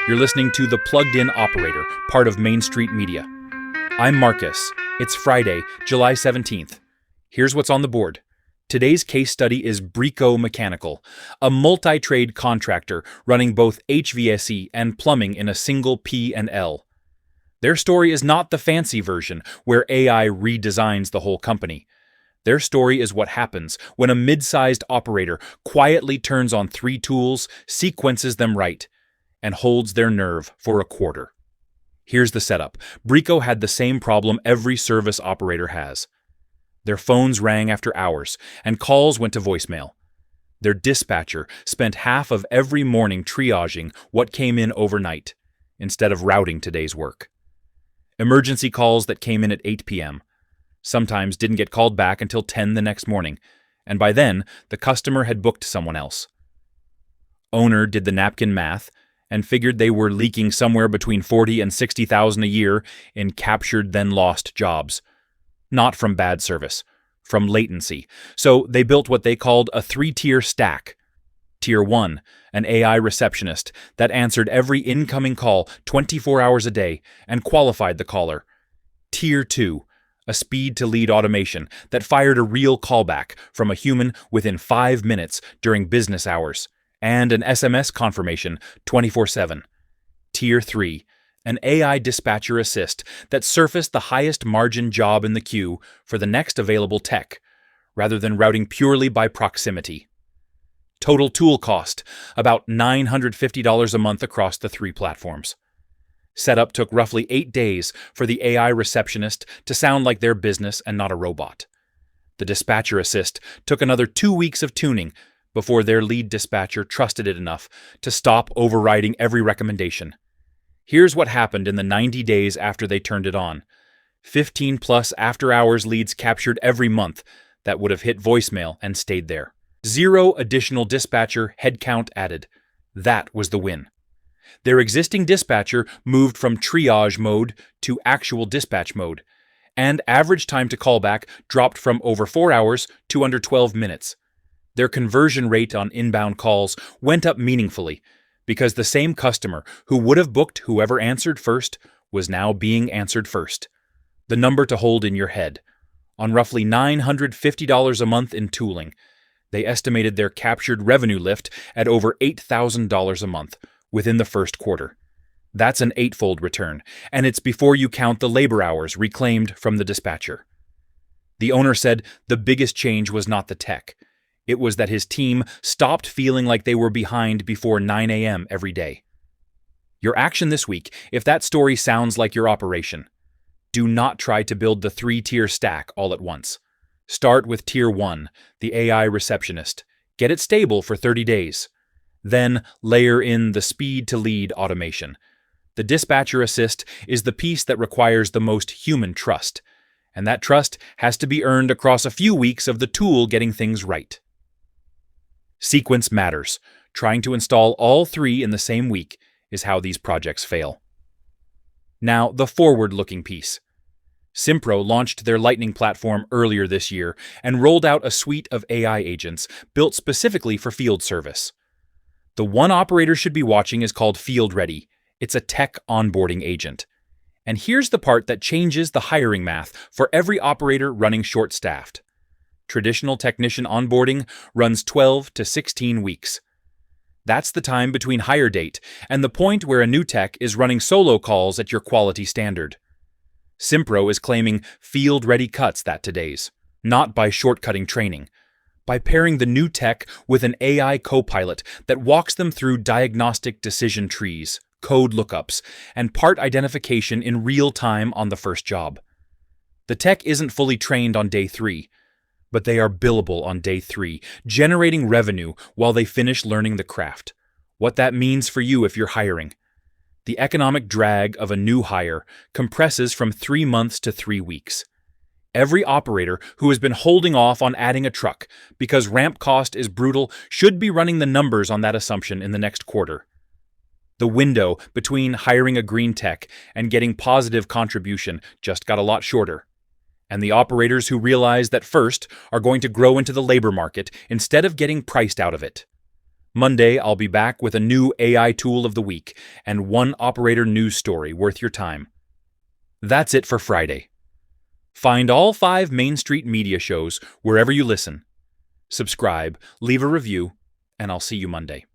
You're listening to The Plugged In Operator, part of Main Street Media. I'm Marcus. It's Friday, July 17th. Here's what's on the board. Today's case study is Brico Mechanical, a multi-trade contractor running both HVAC and plumbing in a single P&L. Their story is not the fancy version, where AI redesigns the whole company. Their story is what happens when a mid-sized operator quietly turns on 3 tools, sequences them right, and holds their nerve for a quarter. Here's the setup. Brico had the same problem every service operator has. Their phones rang after hours, and calls went to voicemail. Their dispatcher spent half of every morning triaging what came in overnight, instead of routing today's work. Emergency calls that came in at 8 p.m. sometimes didn't get called back until 10 the next morning, and by then, the customer had booked someone else. Owner did the napkin math and figured they were leaking somewhere between $40,000 and $60,000 a year in captured then lost jobs. Not from bad service, from latency. So they built what they called a 3-tier stack. Tier 1, an AI receptionist that answered every incoming call 24 hours a day and qualified the caller. Tier 2, a speed-to-lead automation that fired a real callback from a human within 5 minutes during business hours, and an SMS confirmation 24/7. Tier 3, an AI dispatcher assist that surfaced the highest margin job in the queue for the next available tech, rather than routing purely by proximity. Total tool cost, about $950 a month across the 3 platforms. Setup took roughly 8 days for the AI receptionist to sound like their business and not a robot. The dispatcher assist took another 2 weeks of tuning before their lead dispatcher trusted it enough to stop overriding every recommendation. Here's what happened in the 90 days after they turned it on. 15+ after-hours leads captured every month that would have hit voicemail and stayed there. 0 additional dispatcher headcount added. That was the win. Their existing dispatcher moved from triage mode to actual dispatch mode, and average time to callback dropped from over 4 hours to under 12 minutes. Their conversion rate on inbound calls went up meaningfully because the same customer who would have booked whoever answered first was now being answered first. The number to hold in your head. On roughly $950 a month in tooling, they estimated their captured revenue lift at over $8,000 a month within the first quarter. That's an 8-fold return, and it's before you count the labor hours reclaimed from the dispatcher. The owner said the biggest change was not the tech. It was that his team stopped feeling like they were behind before 9 a.m. every day. Your action this week, if that story sounds like your operation, do not try to build the 3-tier stack all at once. Start with Tier 1, the AI receptionist. Get it stable for 30 days. Then layer in the speed-to-lead automation. The dispatcher assist is the piece that requires the most human trust, and that trust has to be earned across a few weeks of the tool getting things right. Sequence matters. Trying to install all 3 in the same week is how these projects fail. Now, the forward-looking piece. Simpro launched their Lightning platform earlier this year and rolled out a suite of AI agents built specifically for field service. The one operator should be watching is called FieldReady. It's a tech onboarding agent. And here's the part that changes the hiring math for every operator running short-staffed. Traditional technician onboarding runs 12 to 16 weeks. That's the time between hire date and the point where a new tech is running solo calls at your quality standard. Simpro is claiming field-ready cuts that to days, not by shortcutting training, by pairing the new tech with an AI co-pilot that walks them through diagnostic decision trees, code lookups, and part identification in real time on the first job. The tech isn't fully trained on day 3, but they are billable on day 3, generating revenue while they finish learning the craft. What that means for you if you're hiring. The economic drag of a new hire compresses from 3 months to 3 weeks. Every operator who has been holding off on adding a truck because ramp cost is brutal should be running the numbers on that assumption in the next quarter. The window between hiring a green tech and getting positive contribution just got a lot shorter. And the operators who realize that first are going to grow into the labor market instead of getting priced out of it. Monday, I'll be back with a new AI tool of the week and one operator news story worth your time. That's it for Friday. Find all 5 Main Street Media shows wherever you listen. Subscribe, leave a review, and I'll see you Monday.